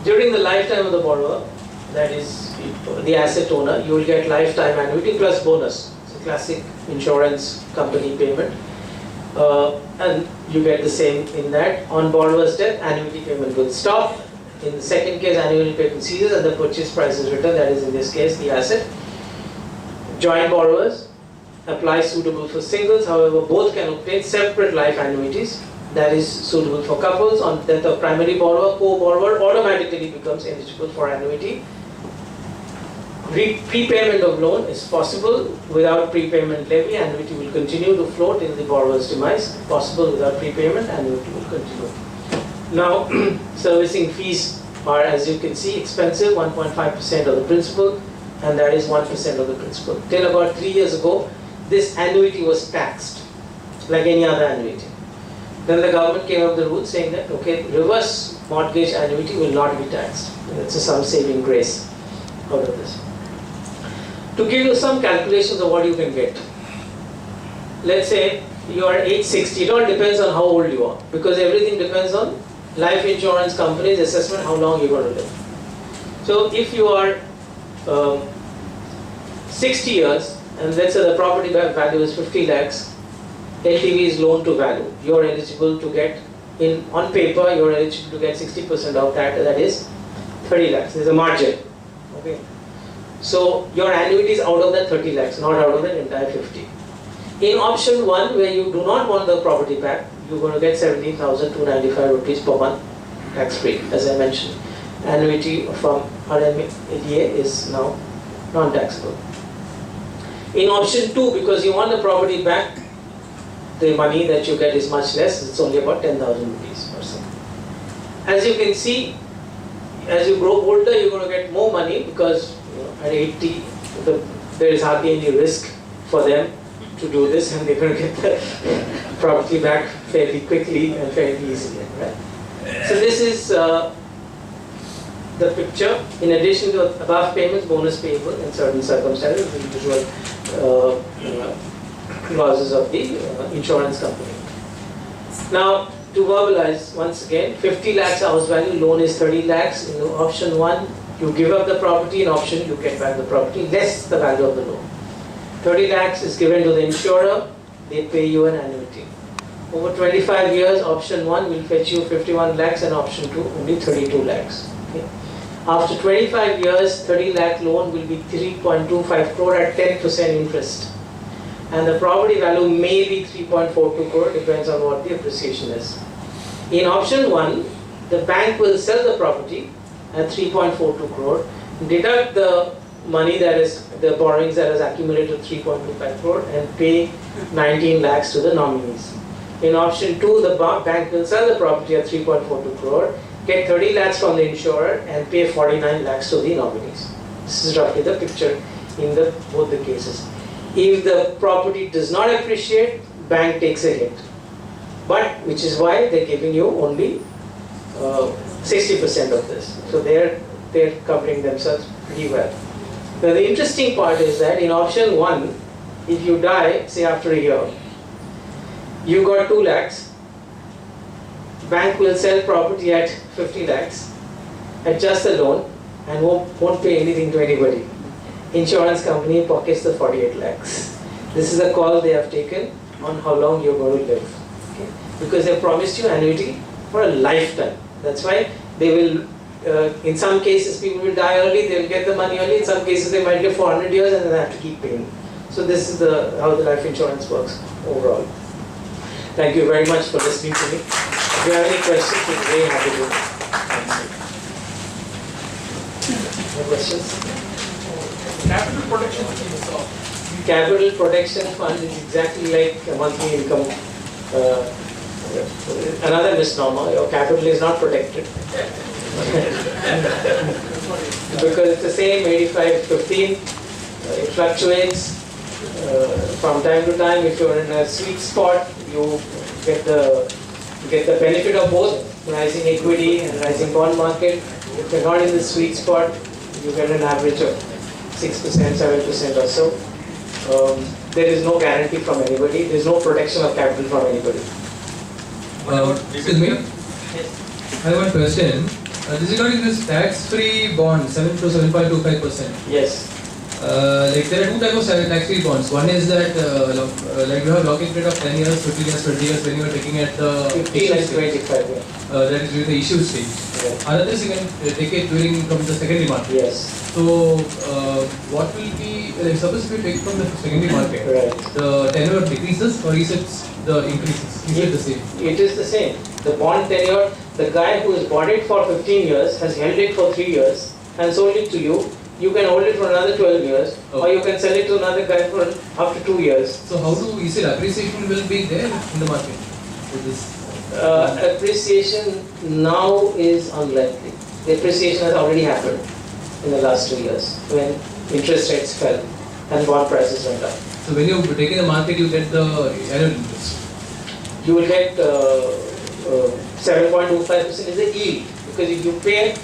During the lifetime of the borrower, that is the asset owner, you will get lifetime annuity plus bonus. It's a classic insurance company payment. And you get the same in that. On borrower's death, annuity payment will stop. In the second case, annuity payment ceases and the purchase price is returned, that is in this case the asset. Joint borrowers apply suitable for singles, however both can obtain separate life annuities, that is suitable for couples. On death of primary borrower, co-borrower automatically becomes eligible for annuity. Prepayment of loan is possible without prepayment levy, annuity will continue to float in the borrower's demise. Possible without prepayment, annuity will continue. Now, servicing fees are, as you can see, expensive, 1.5% of the principal, and that is 1% of the principal. Till about 3 years ago, this annuity was taxed like any other annuity. Then the government came up with the rule saying that, okay, reverse mortgage annuity will not be taxed. It's some saving grace out of this. To give you some calculations of what you can get. Let's say you are age 60, it all depends on how old you are, because everything depends on life insurance company's assessment how long you're going to live. So if you are 60 years, and let's say the property value is 50 lakhs, LTV is loan to value, you're eligible to get, on paper, you're eligible to get 60% of that, that is 30 lakhs, there's a margin. Okay. So your annuity is out of that 30 lakhs, not out of that entire 50. In option 1, where you do not want the property back, you're going to get 17,295 rupees per month, tax free, as I mentioned. Annuity from RMADA is now non-taxable. In option 2, because you want the property back, the money that you get is much less, it's only about 10,000 rupees or so. As you can see, as you grow older, you're going to get more money, because at 80, there is hardly any risk for them to do this, and they're going to get the property back fairly quickly and fairly easily. Right? So this is the picture. In addition to above payments, bonus payable in certain circumstances, the usual clauses of the insurance company. Now, to verbalize once again, 50 lakhs house value, loan is 30 lakhs. In option 1, you give up the property. In option, you get back the property less the value of the loan. 30 lakhs is given to the insurer, they pay you an annuity. Over 25 years, option 1 will fetch you 51 lakhs and option 2 only 32 lakhs. Okay. After 25 years, 30 lakh loan will be 3.25 crore at 10% interest. And the property value may be 3.42 crore, depends on what the appreciation is. In option 1, the bank will sell the property at 3.42 crore, deduct the money that is, the borrowings that has accumulated 3.25 crore and pay 19 lakhs to the nominees. In option 2, the bank will sell the property at 3.42 crore, get 30 lakhs from the insurer and pay 49 lakhs to the nominees. This is roughly the picture in both the cases. If the property does not appreciate, bank takes a hit. But, which is why they're giving you only 60% of this. So they're covering themselves pretty well. Now the interesting part is that in option 1, if you die, say after a year, you got 2 lakhs, bank will sell property at 50 lakhs, adjust the loan and won't pay anything to anybody. Insurance company pockets the 48 lakhs. This is a call they have taken on how long you're going to live. Okay? Because they promised you annuity for a lifetime. That's why they will, in some cases people will die early, they will get the money early, in some cases they might live for 100 years and then have to keep paying. So this is how the life insurance works overall. Thank you very much for listening to me. If you have any questions, we're very happy to answer. More questions? Capital protection scheme. Capital protection fund is exactly like a monthly income. Another misnomer, your capital is not protected. Because it's the same 85-15, it fluctuates from time to time. If you're in a sweet spot, you get the benefit of both rising equity and rising bond market. If you're not in the sweet spot, you get an average of 6%, 7% or so. There is no guarantee from anybody. There is no protection of capital from anybody. Excuse me. I have one question. This is regarding this tax-free bond, 7 to 7.25%. Yes. Like there are two types of tax-free bonds. One is that like you have lock-in period of 10 years, 15 years, 20 years when you are taking at the 15 and 25. Yeah. That is during the issue stage. Yeah. Another is you can take it during from the secondary market. Yes. So what will be like, suppose if you take from the secondary market, Right. the tenure decreases or is it the increases? Is it the same? It is the same. The bond tenure, the guy who has bought it for 15 years has held it for 3 years and sold it to you. You can hold it for another 12 years, or you can sell it to another guy for after 2 years. So how do you say appreciation will be there in the market with this? Appreciation now is unlikely. The appreciation has already happened in the last 2 years when interest rates fell and bond prices went up. So when you take in the market, you get the annual interest. You will get 7.25% is the yield, because if you pay,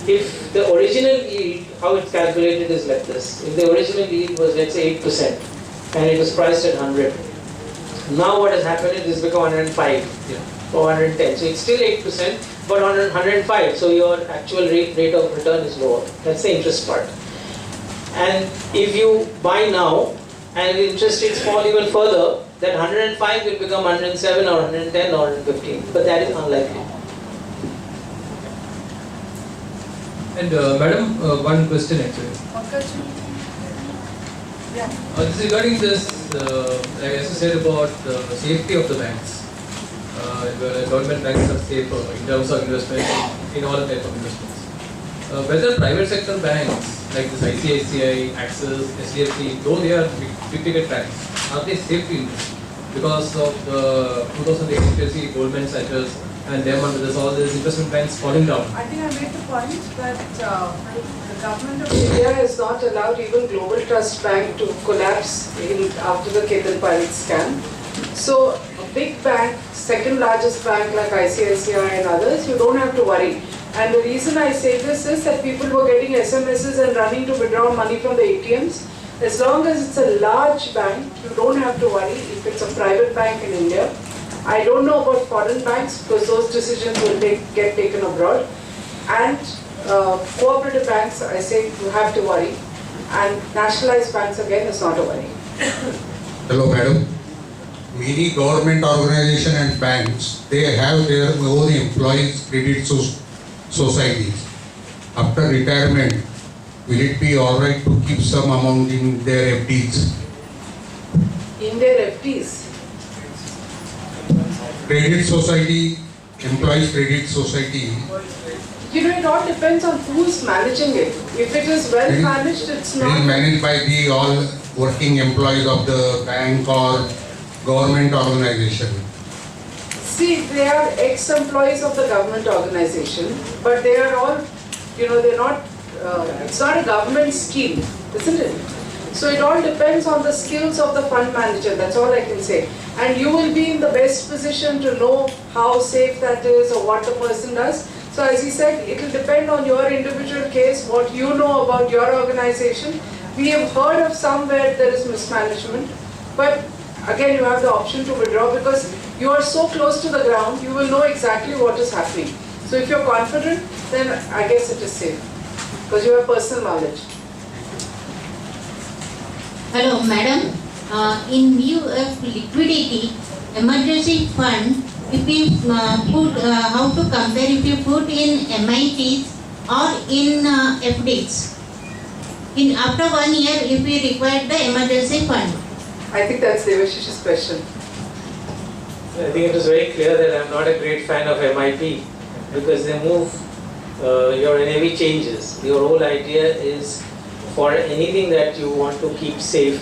if the original yield, how it's calculated is like this. If the original yield was, let's say, 8% and it was priced at 100, now what has happened is it's become 105 or 110. So it's still 8%, but on 105. So your actual rate of return is lower. That's the interest part. And if you buy now and interest rates fall even further, that 105 will become 107 or 110 or 115. But that is unlikely. And madam, one question actually. This is regarding this, like as you said about the safety of the banks. Government banks are safe in terms of investment in all types of investments. Whether private sector banks like this ICICI, Axis, SDFC, though they are big ticket banks, are they safe in this? Because of the 2008 HSBC, Goldman Sachs, and them under this, all these investment banks falling down. I think I made the point that the government of India has not allowed even Global Trust Bank to collapse after the Ketan Pirate scam. So a big bank, second largest bank like ICICI and others, you don't have to worry. And the reason I say this is that people were getting SMSs and running to withdraw money from the ATMs. As long as it's a large bank, you don't have to worry if it's a private bank in India. I don't know about foreign banks because those decisions will get taken abroad. And cooperative banks, I say you have to worry. And nationalized banks again is not a worry. Hello madam. Many government organizations and banks, they have their own employees credit societies. After retirement, will it be alright to keep some amount in their FDs? In their FDs? Credit society, employees credit society. You know, it all depends on who's managing it. If it is well managed, it's not. It is managed by the all working employees of the bank or government organization. See, they are ex-employees of the government organization, but they are all, they're not, it's not a government scheme, isn't it? So it all depends on the skills of the fund manager, that's all I can say. And you will be in the best position to know how safe that is or what the person does. So as he said, it will depend on your individual case, what you know about your organization. We have heard of some where there is mismanagement, but again you have the option to withdraw because you are so close to the ground, you will know exactly what is happening. So if you're confident, then I guess it is safe because you have personal knowledge. Hello, madam. in view of liquidity, emergency fund, if we how to compare if you put in MITs or in FDs? After 1 year, if we require the emergency fund. I think that's Debashis' question. I think it was very clear that I'm not a great fan of MIP because they move, your NAV changes. Your whole idea is for anything that you want to keep safe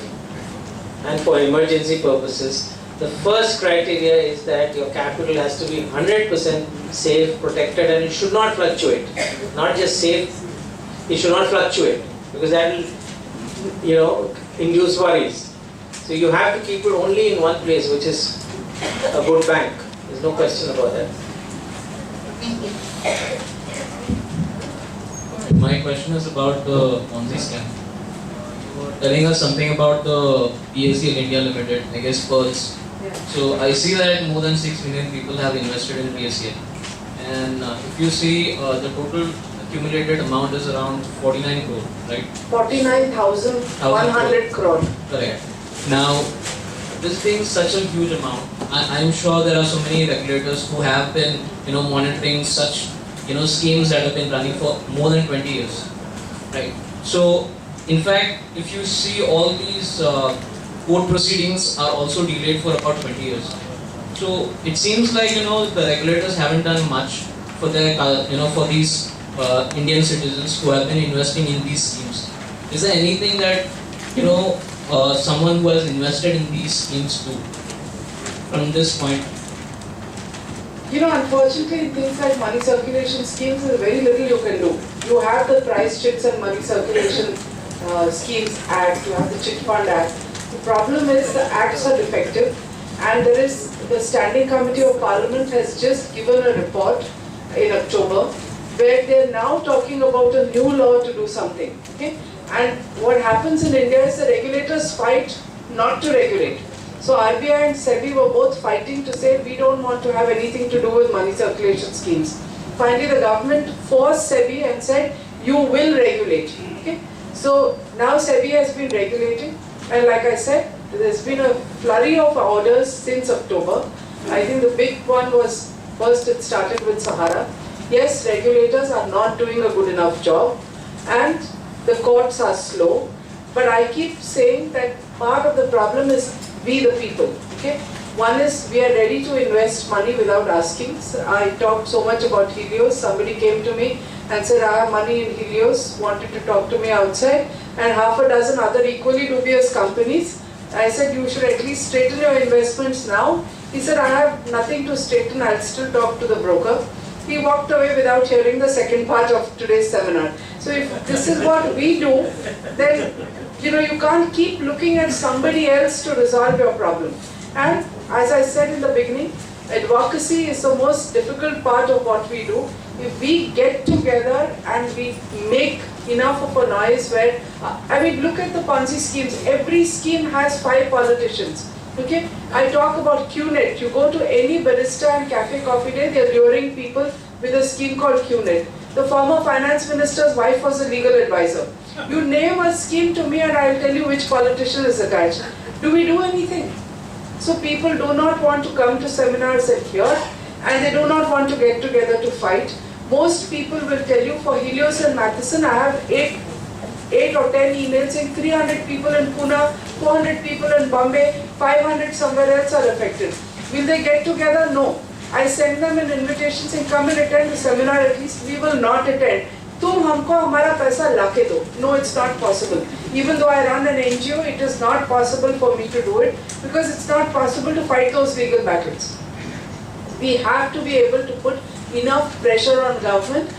and for emergency purposes. The first criteria is that your capital has to be 100% safe, protected, and it should not fluctuate. Not just safe, it should not fluctuate because that will, induce worries. So you have to keep it only in one place, which is a good bank. There's no question about that. Thank you. My question is about the Ponzi scam. You were telling us something about the PSC in India Limited, I guess Pearls. Yeah. So I see that more than 6 million people have invested in PSC. And if you see the total accumulated amount is around 49 crore, right? 49,100 crore. Correct. Now, this being such a huge amount, I'm sure there are so many regulators who have been, monitoring such, schemes that have been running for more than 20 years, right? So, in fact, if you see all these court proceedings are also delayed for about 20 years. So, it seems like, the regulators haven't done much for their, for these Indian citizens who have been investing in these schemes. Is there anything that, someone who has invested in these schemes do from this point? Unfortunately, things like money circulation schemes, there's very little you can do. You have the Price Chits and Money Circulation Schemes Act, you have the Chit Fund Act. The problem is the acts are defective, and there is the Standing Committee of Parliament has just given a report in October where they are now talking about a new law to do something. Okay? And what happens in India is the regulators fight not to regulate. So RBI and SEBI were both fighting to say we don't want to have anything to do with money circulation schemes. Finally, the government forced SEBI and said you will regulate. Okay? So now SEBI has been regulating, and like I said, there's been a flurry of orders since October. I think the big one was first it started with Sahara. Yes, regulators are not doing a good enough job, and the courts are slow, but I keep saying that part of the problem is we the people. Okay? One is we are ready to invest money without asking. So I talked so much about Helios. Somebody came to me and said, I have money in Helios, wanted to talk to me outside, and half a dozen other equally dubious companies. I said, you should at least straighten your investments now. He said, I have nothing to straighten, I'll still talk to the broker. He walked away without hearing the second part of today's seminar. So if this is what we do, then you can't keep looking at somebody else to resolve your problem. And as I said in the beginning, advocacy is the most difficult part of what we do. If we get together and we make enough of a noise where, look at the Ponzi schemes. Every scheme has 5 politicians. Okay, I talk about QNet. You go to any barista and cafe coffee day, they are luring people with a scheme called QNet. The former finance minister's wife was a legal advisor. You name a scheme to me and I'll tell you which politician is attached. Do we do anything? So people do not want to come to seminars and hear, and they do not want to get together to fight. Most people will tell you for Helios and Matheson, I have 8 or 10 emails saying 300 people in Pune, 400 people in Bombay, 500 somewhere else are affected. Will they get together? No. I send them an invitation saying come and attend the seminar, at least we will not attend. तुम हमको हमारा पैसा लाके दो. No, it's not possible. Even though I run an NGO, it is not possible for me to do it because it's not possible to fight those legal battles. We have to be able to put enough pressure on government.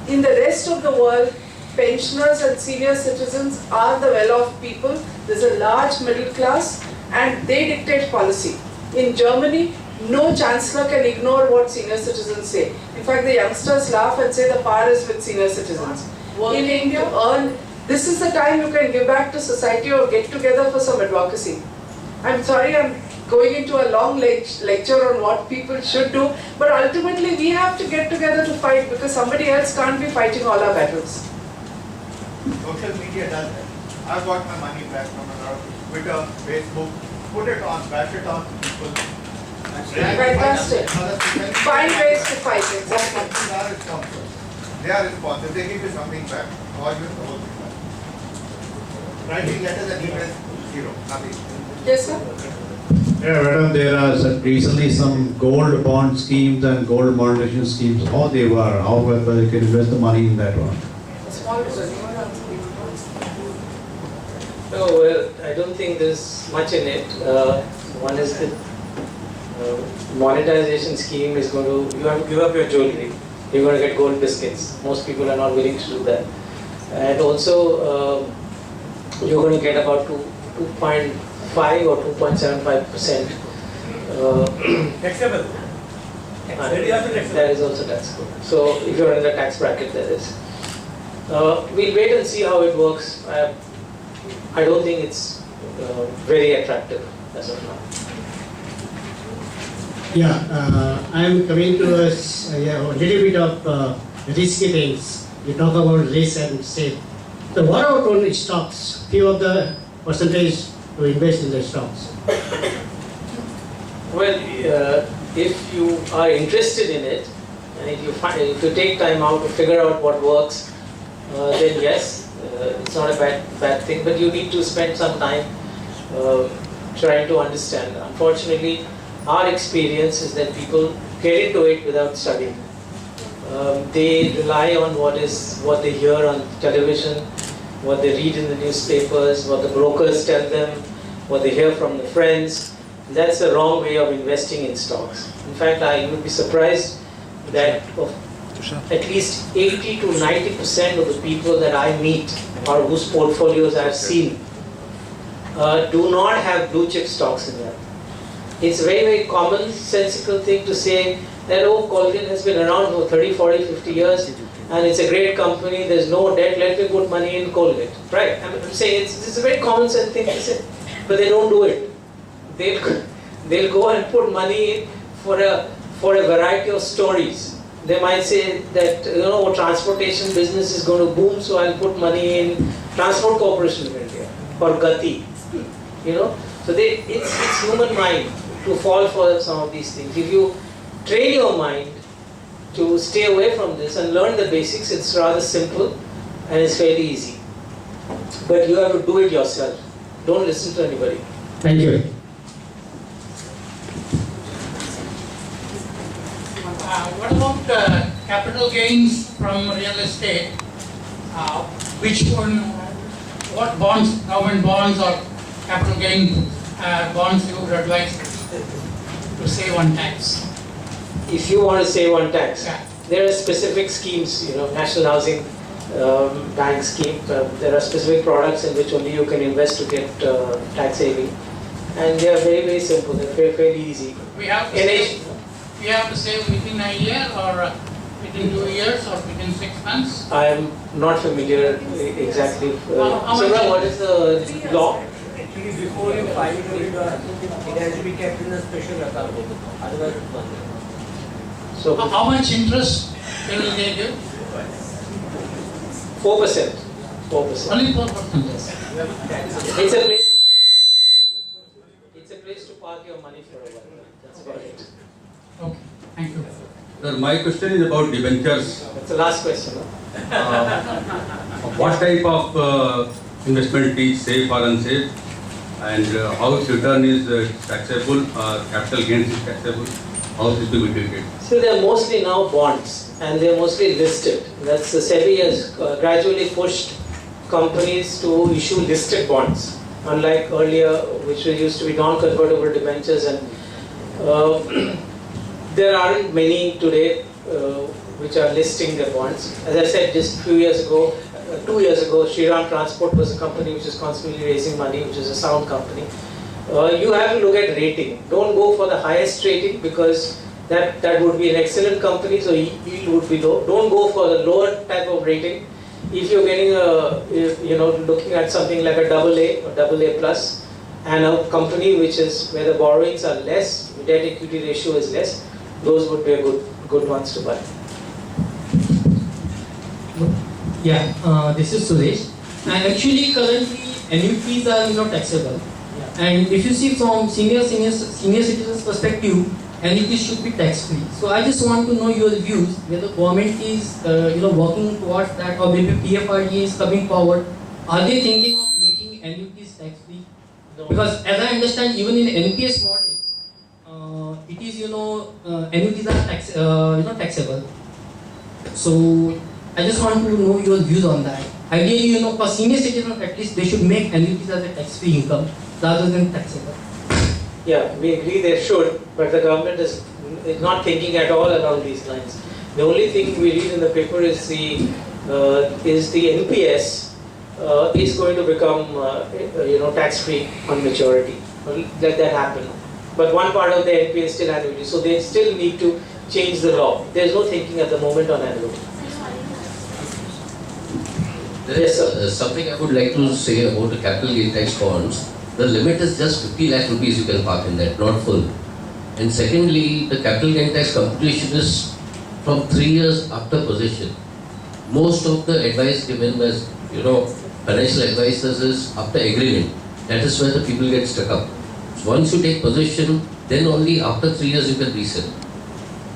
In the rest of the world, pensioners and senior citizens are the well-off people. There's a large middle class and they dictate policy. In Germany, no chancellor can ignore what senior citizens say. In fact, the youngsters laugh and say the power is with senior citizens. In India, this is the time you can give back to society or get together for some advocacy. I'm sorry I'm going into a long lecture on what people should do, but ultimately we have to get together to fight because somebody else can't be fighting all our battles. Social media does that. I've got my money back from a lot of people. Twitter, Facebook, put it on, bash it on people. Fantastic. Find ways to fight, exactly. Companies are responsible. They are responsible. They give you something back. Or you the whole thing back. Writing letters and emails, zero, nothing. Yes, sir? Yeah, madam, there are recently some gold bond schemes and gold monetization schemes. How they were, how well you can invest the money in that one. Small business, you want to answer? No, well, I don't think there's much in it. One is the monetization scheme is going to, you have to give up your jewelry. You're going to get gold biscuits. Most people are not willing to do that. And also, you're going to get about 2.5 or 2.75%. Taxable. That is also taxable. So if you're in the tax bracket, that is. We'll wait and see how it works. I don't think it's very attractive as of now. Yeah, I'm coming to a little bit of risky things. You talk about risk and safe. So what about on stocks? Few of the percentage to invest in the stocks. Well, if you are interested in it, and if you take time out to figure out what works, then yes, it's not a bad thing. But you need to spend some time trying to understand. Unfortunately, our experience is that people get into it without studying. They rely on what they hear on television, what they read in the newspapers, what the brokers tell them, what they hear from the friends. That's the wrong way of investing in stocks. In fact, I would be surprised that at least 80 to 90% of the people that I meet or whose portfolios I've seen do not have blue chip stocks in them. It's a very, very commonsensical thing to say that, oh, Colgate has been around for 30, 40, 50 years and it's a great company, there's no debt, let me put money in Colgate. Right? I'm saying it's a very common sense thing to say, but they don't do it. They'll go and put money in for a variety of stories. They might say that, transportation business is going to boom, so I'll put money in Transport Corporation of India or Gati. So it's human mind to fall for some of these things. If you train your mind to stay away from this and learn the basics, it's rather simple and it's fairly easy. But you have to do it yourself. Don't listen to anybody. Thank you. What about capital gains from real estate? What bonds, government bonds or capital gain bonds you would advise to save on tax? If you want to save on tax, Yeah. there are specific schemes, National Housing Bank scheme. There are specific products in which only you can invest to get tax saving. And they are very, very simple. They're fairly easy. We have to save within a year or within 2 years or within 6 months? I am not familiar exactly. How much- Sir, what is the law? Actually, before you file it, it has to be kept in a special account. Otherwise, it's one. So How much interest will they give? 4%. 4%. Only 4%. It's a place to park your money for a while. That's about it. Okay, thank you. Sir, my question is about debentures. That's the last question. What type of investment is safe or unsafe, and how its return is taxable, capital gains is taxable, how is it to be mitigated? So they are mostly now bonds and they are mostly listed. That's the SEBI has gradually pushed companies to issue listed bonds, unlike earlier, which used to be non-convertible debentures, and there aren't many today which are listing their bonds. As I said, just 2 years ago, Shriram Transport was a company which is constantly raising money, which is a sound company. You have to look at rating. Don't go for the highest rating because that would be an excellent company, so yield would be low. Don't go for the lower type of rating. If you're getting looking at something like a AA or AA plus, and a company which is where the borrowings are less, debt equity ratio is less, those would be a good ones to buy. Yeah, this is Suresh. And actually, currently, annuities are not taxable. And if you see from senior citizens perspective, annuities should be tax free. So I just want to know your views whether government is working towards that, or maybe PFRD is coming forward. Are they thinking of making annuities tax free? Because as I understand, even in NPS model, it is annuities are taxable. So I just want to know your views on that. Ideally, for senior citizens at least, they should make annuities as a tax-free income rather than taxable. Yeah, we agree they should, but the government is not thinking at all along these lines. The only thing we read in the paper is the NPS is going to become tax-free on maturity. Let that happen. But one part of the NPS is still annuity, so they still need to change the law. There's no thinking at the moment on annuity. There is something I would like to say about the capital gain tax bonds. The limit is just 50 lakh rupees you can park in that, not full. And secondly, the capital gain tax computation is from 3 years after possession. Most of the advice given by financial advisors is after agreement. That is where the people get stuck up. So once you take possession, then only after 3 years you can resell.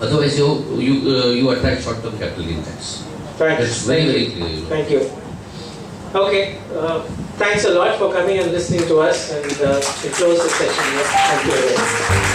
Otherwise, you attract short-term capital gain tax. It's very, very clear. Thank you. Okay, thanks a lot for coming and listening to us, and we close the session here. Thank you very much.